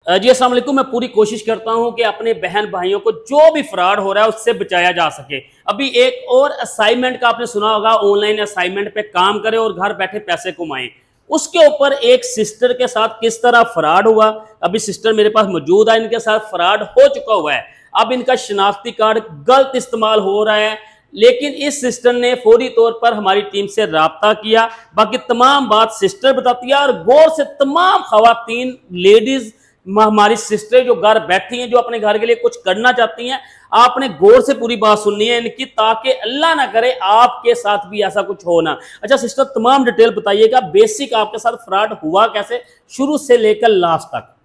जी अस्सलाम वालेकुम। मैं पूरी कोशिश करता हूं कि अपने बहन भाइयों को जो भी फ्रॉड हो रहा है उससे बचाया जा सके। अभी एक और असाइनमेंट का आपने सुना होगा, ऑनलाइन असाइनमेंट पे काम करें और घर बैठे पैसे कमाएं। उसके ऊपर एक सिस्टर के साथ किस तरह फ्रॉड हुआ, अभी सिस्टर मेरे पास मौजूद है, इनके साथ फ्रॉड हो चुका हुआ है। अब इनका शनाख्ती कार्ड गलत इस्तेमाल हो रहा है, लेकिन इस सिस्टर ने फौरी तौर पर हमारी टीम से राब्ता किया। बाकी तमाम बात सिस्टर बताती है और गौर से तमाम खवातीन लेडीज हमारी सिस्टर जो घर बैठी हैं, जो अपने घर के लिए कुछ करना चाहती हैं, आपने गौर से पूरी बात सुननी है इनकी, ताकि अल्लाह ना करे आपके साथ भी ऐसा कुछ हो ना। अच्छा सिस्टर, तमाम डिटेल बताइएगा, बेसिक आपके साथ फ्रॉड हुआ कैसे, शुरू से लेकर लास्ट तक।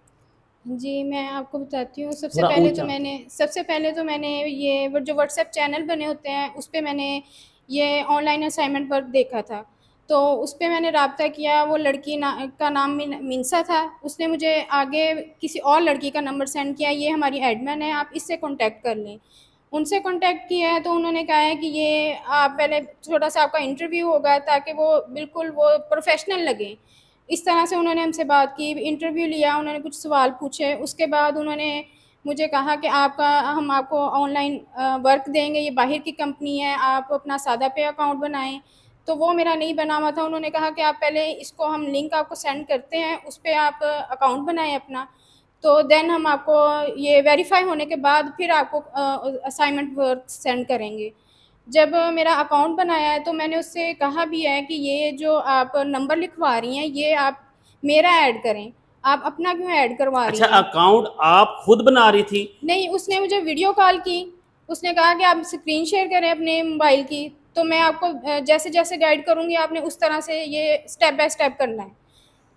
जी, मैं आपको बताती हूँ। सबसे पहले तो मैंने ये जो व्हाट्सएप चैनल बने होते हैं उस पे मैंने ये ऑनलाइन असाइनमेंट वर्क देखा था। तो उस पे मैंने राब्ता किया। वो लड़की का नाम मिनसा था। उसने मुझे आगे किसी और लड़की का नंबर सेंड किया, ये हमारी एडमिन है, आप इससे कॉन्टैक्ट कर लें। उनसे कॉन्टैक्ट किया है तो उन्होंने कहा है कि ये आप पहले थोड़ा-सा आपका इंटरव्यू होगा ताकि वो बिल्कुल वो प्रोफ़ेशनल लगे। इस तरह से उन्होंने हमसे बात की, इंटरव्यू लिया, उन्होंने कुछ सवाल पूछे। उसके बाद उन्होंने मुझे कहा कि हम आपको ऑनलाइन वर्क देंगे, ये बाहर की कंपनी है, आप अपना सादा पे अकाउंट बनाएँ। तो वो मेरा नहीं बना हुआ था। उन्होंने कहा कि आप पहले इसको हम लिंक आपको सेंड करते हैं, उस पे आप अकाउंट बनाएँ अपना, तो देन हम आपको ये वेरीफ़ाई होने के बाद फिर आपको असाइनमेंट वर्क सेंड करेंगे। जब मेरा अकाउंट बनाया है तो मैंने उससे कहा भी है कि ये जो आप नंबर लिखवा रही हैं ये आप मेरा ऐड करें, आप अपना क्यों ऐड करवा अच्छा, रही हैं? अकाउंट आप खुद बना रही थी? नहीं, उसने मुझे वीडियो कॉल की। उसने कहा कि आप स्क्रीन शेयर करें अपने मोबाइल की, तो मैं आपको जैसे-जैसे गाइड करूँगी आपने उस तरह से ये स्टेप बाय स्टेप करना है।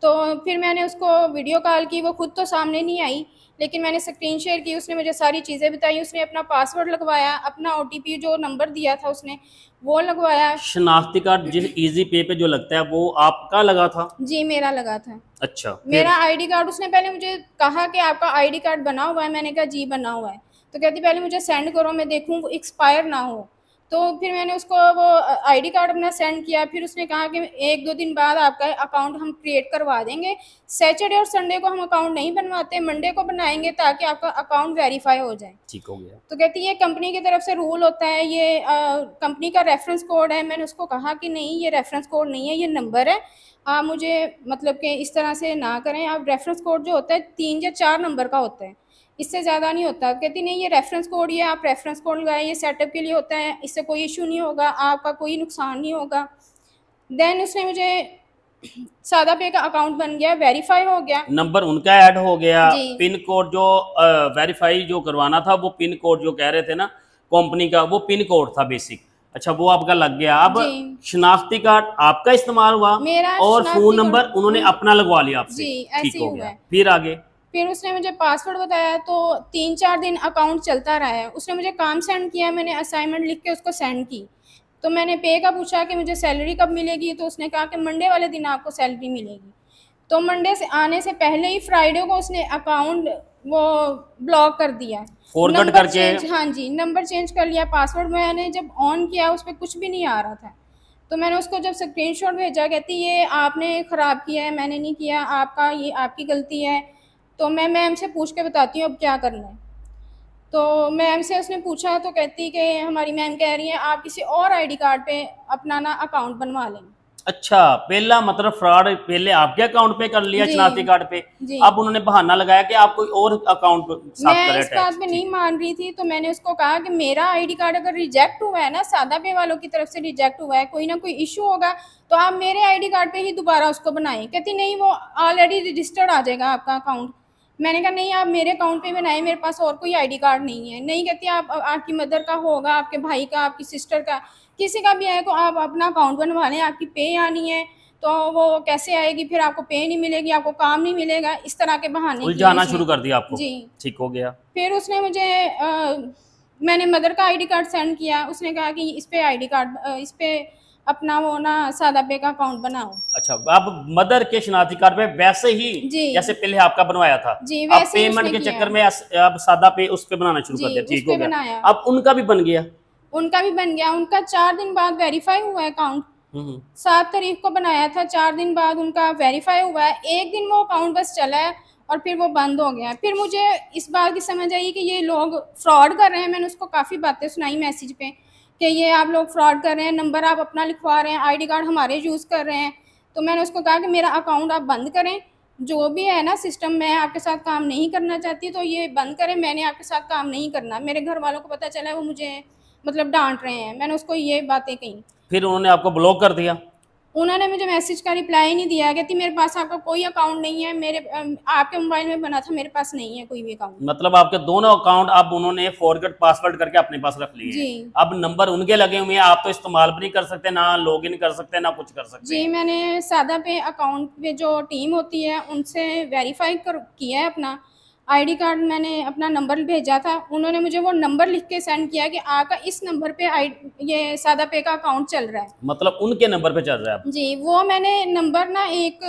तो फिर मैंने उसको वीडियो कॉल की, वो खुद तो सामने नहीं आई, लेकिन मैंने स्क्रीन शेयर की, उसने मुझे सारी चीज़ें बताई, उसने अपना पासवर्ड लगवाया, अपना ओटीपी जो नंबर दिया था उसने, वो लगवाया। शनाख्ती कार्ड जिस इजी पे पे जो लगता है वो आपका लगा था? जी, मेरा लगा था। अच्छा, मेरा फिर? आईडी कार्ड उसने पहले मुझे कहा कि आपका आईडी कार्ड बना हुआ है, मैंने कहा जी बना हुआ है। तो कहती पहले मुझे सेंड करो, मैं देखूँ वो एक्सपायर ना हो। तो फिर मैंने उसको वो आईडी कार्ड अपना सेंड किया। फिर उसने कहा कि 1-2 दिन बाद आपका अकाउंट हम क्रिएट करवा देंगे। सैटरडे और संडे को हम अकाउंट नहीं बनवाते, मंडे को बनाएँगे ताकि आपका अकाउंट वेरीफ़ाई हो जाए। ठीक हो गया। तो कहती है कंपनी की तरफ से रूल होता है, ये कंपनी का रेफरेंस कोड है। मैंने उसको कहा कि नहीं, ये रेफरेंस कोड नहीं है, ये नंबर है। आप मुझे मतलब कि इस तरह से ना करें। आप रेफरेंस कोड जो होता है 3 या 4 नंबर का होता है, इससे ज़्यादा नहीं होता। कहती नहीं, ये रेफरेंस कोड, ये आप रेफरेंस कोड लगाएं, ये सेटअप के लिए होता है, इससे कोई इशू नहीं होगा, आपका कोई नुकसान नहीं होगा। देन उसने मुझे सादा पे का अकाउंट बन गया, वेरीफाई हो गया। नंबर उनका ऐड हो गया, जी पिन कोड जो वेरीफाई जो करवाना था, वो पिन कोड जो कह रहे थे ना कंपनी का, वो पिन कोड था बेसिक। अच्छा, वो आपका लग गया। अब जी शनाख्ती कार्ड आपका इस्तेमाल हुआ मेरा और फोन शनाख्ती नंबर उन्होंने कार्ड अपना लगवा लिया आपसे। जी ठीक ऐसे ही हो हुआ गया, है। फिर आगे? फिर उसने मुझे पासवर्ड बताया, तो 3-4 दिन अकाउंट चलता रहा है। उसने मुझे काम सेंड किया, मैंने असाइनमेंट लिख के उसको सेंड की। तो मैंने पे का पूछा कि मुझे सैलरी कब मिलेगी, तो उसने कहा कि मंडे वाले दिन आपको सैलरी मिलेगी। तो मंडे से आने से पहले ही फ्राइडे को उसने अकाउंट वो ब्लॉक कर दिया। फॉरगेट नंबर करके? चेंज, हाँ जी, नंबर चेंज कर लिया। पासवर्ड मैंने जब ऑन किया उस पे कुछ भी नहीं आ रहा था। तो मैंने उसको जब स्क्रीनशॉट भेजा, कहती ये आपने ख़राब किया है, मैंने नहीं किया, आपका ये आपकी गलती है। तो मैं मैम से पूछ के बताती हूँ अब क्या करना है। तो मैम से उसने पूछा तो कहती कि हमारी मैम कह रही है आप किसी और आईडी कार्ड पे अपना ना अकाउंट बनवा लें। अच्छा, पहला मतलब फ्रॉड पहले आपके अकाउंट पे कर लिया जी शनाख्ती कार्ड पे, जी अब उन्होंने बहाना लगाया कि आप कोई और अकाउंट साथ मैं करें इस बात अटैच। पे नहीं ठीक। मान रही थी, तो मैंने उसको कहा कि मेरा आईडी कार्ड अगर रिजेक्ट हुआ है ना, सादा पे वालों की तरफ से रिजेक्ट हुआ है, कोई ना कोई इशू होगा, तो आप मेरे आईडी कार्ड पे ही दोबारा उसको बनाएं। कहती नहीं, वो ऑलरेडी रजिस्टर्ड आ जाएगा आपका अकाउंट। मैंने कहा नहीं, आप मेरे अकाउंट पे बनाएं, मेरे पास और कोई आईडी कार्ड नहीं है। नहीं, कहती आप आपकी मदर का होगा, आपके भाई का, आपकी सिस्टर का, किसी का भी है, तो आप अपना अकाउंट बनवा लें, आपकी पे आनी है तो वो कैसे आएगी, फिर आपको पे नहीं मिलेगी, आपको काम नहीं मिलेगा। इस तरह के बहाने किए उलझाना उसने। शुरू कर दिया आपको। जी। ठीक हो गया। फिर उसने मुझे मैंने मदर का आईडी कार्ड सेंड किया। उसने कहा कि इस पे आईडी कार्ड इस पे अपना वो ना सादा पे का अकाउंट बनाओ। अच्छा, अब मदर के शनाख्ती कार्ड पे वैसे ही जी जैसे पहले आपका बनवाया था, जी अब वैसे ही पेमेंट उसने के किया चक्कर है। में अब सादा पे उस पे बनाना शुरू कर जी दिया। उस ठीक हो पे गया। बनाया। अब उनका भी बन गया। उनका भी बन गया। उनका 4 दिन बाद वेरीफाई हुआ है अकाउंट। हम्म। 7 तारीख को बनाया था, 4 दिन बाद उनका वेरीफाई हुआ है। 1 दिन वो अकाउंट बस चला है और फिर वो बंद हो गया। फिर मुझे इस बात की समझ आई कि ये लोग फ्रॉड कर रहे हैं। मैंने उसको काफ़ी बातें सुनाई मैसेज पे कि ये आप लोग फ्रॉड कर रहे हैं, नंबर आप अपना लिखवा रहे हैं, आईडी कार्ड हमारे यूज़ कर रहे हैं। तो मैंने उसको कहा कि मेरा अकाउंट आप बंद करें, जो भी है ना सिस्टम, मैं आपके साथ काम नहीं करना चाहती, तो ये बंद करें, मैंने आपके साथ काम नहीं करना। मेरे घर वालों को पता चला, वो मुझे मतलब डांट रहे हैं। मैंने उसको ये बातें कही। फिर उन्होंने आपको ब्लॉक कर दिया? उन्होंने मुझे मैसेज का रिप्लाई नहीं दिया। कहती मेरे पास आपका कोई अकाउंट नहीं है, मेरे आपके मोबाइल में बना था, मेरे पास नहीं है कोई भी अकाउंट। मतलब आपके दोनों अकाउंट अब उन्होंने फॉरगेट पासवर्ड करके अपने पास रख लिए जी। अब नंबर उनके लगे हुए हैं, आप तो इस्तेमाल भी नहीं कर सकते, ना लॉगिन कर सकते, ना कुछ कर सकते। जी, मैंने सादा पे अकाउंट पे जो टीम होती है उनसे वेरीफाई किया है अपना आईडी कार्ड। मैंने अपना नंबर भेजा था, उन्होंने मुझे वो नंबर लिख के सेंड किया कि आपका इस नंबर पे ये सादा पे का अकाउंट चल रहा है। मतलब उनके नंबर पे चल रहा है? जी, वो मैंने नंबर ना एक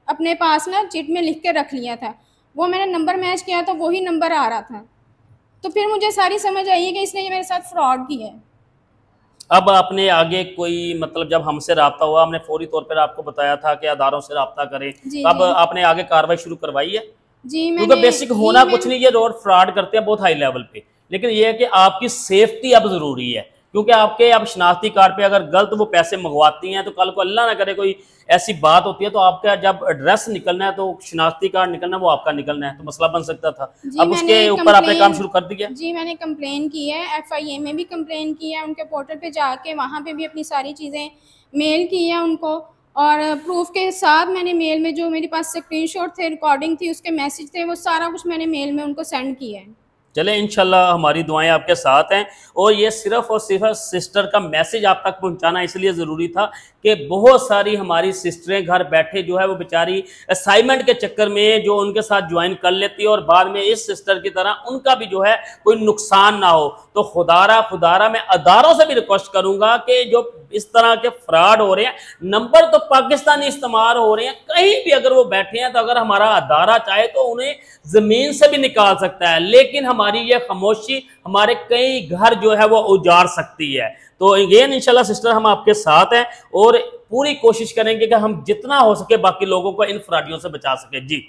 अपने पास ना चिट में लिख के रख लिया था। वो मैंने नंबर मैच किया तो वही नंबर आ रहा था। तो फिर मुझे सारी समझ आई है कि इसने ये मेरे साथ फ्रॉड किया है। अब आपने आगे कोई मतलब जब हमसे रब्ता हुआ, हमने फौरी तौर पर आपको बताया था कि अदारों से रब्ता करें, तब आपने आगे कार्रवाई शुरू करवाई है? जी, क्योंकि बेसिक होना कुछ नहीं, ये रोड फ्रॉड करते हैं बहुत हाई लेवल पे, लेकिन ये है कि आपकी सेफ्टी अब जरूरी है। क्योंकि आपके अब शनाख्ती कार्ड पे अगर गलत वो पैसे मंगवाती हैं तो कल को अल्लाह ना करे कोई ऐसी बात होती है तो आपका जब एड्रेस निकलना है तो शनाख्ती कार्ड निकलना है, वो आपका निकलना है, तो मसला बन सकता था। अब उसके ऊपर आपने काम शुरू कर दिया? जी, मैंने कंप्लेन की है, FIA में भी कंप्लेन की है, उनके पोर्टल पे जाके वहाँ पे भी अपनी सारी चीज़ें मेल की है उनको, और प्रूफ के साथ मैंने मेल में जो मेरे पास स्क्रीनशॉट थे, रिकॉर्डिंग थी, उसके मैसेज थे, वो सारा कुछ मैंने मेल में उनको सेंड किया है। चले इंशाल्लाह हमारी दुआएं आपके साथ हैं। और ये सिर्फ और सिर्फ सिस्टर का मैसेज आप तक पहुंचाना इसलिए ज़रूरी था कि बहुत सारी हमारी सिस्टरें घर बैठे जो है वो बेचारी असाइनमेंट के चक्कर में जो उनके साथ ज्वाइन कर लेती है और बाद में इस सिस्टर की तरह उनका भी जो है कोई नुकसान ना हो। तो खुदारा मैं अदारों से भी रिक्वेस्ट करूंगा कि जो इस तरह के फ्रॉड हो रहे हैं, नंबर तो पाकिस्तानी इस्तेमाल हो रहे हैं, कहीं भी अगर वो बैठे हैं तो अगर हमारा अदारा चाहे तो उन्हें जमीन से भी निकाल सकता है, लेकिन हमारी ये खामोशी हमारे कई घर जो है वो उजाड़ सकती है। तो अगेन इंशाल्लाह सिस्टर हम आपके साथ हैं और पूरी कोशिश करेंगे कि हम जितना हो सके बाकी लोगों को इन फ्रॉडियों से बचा सके। जी।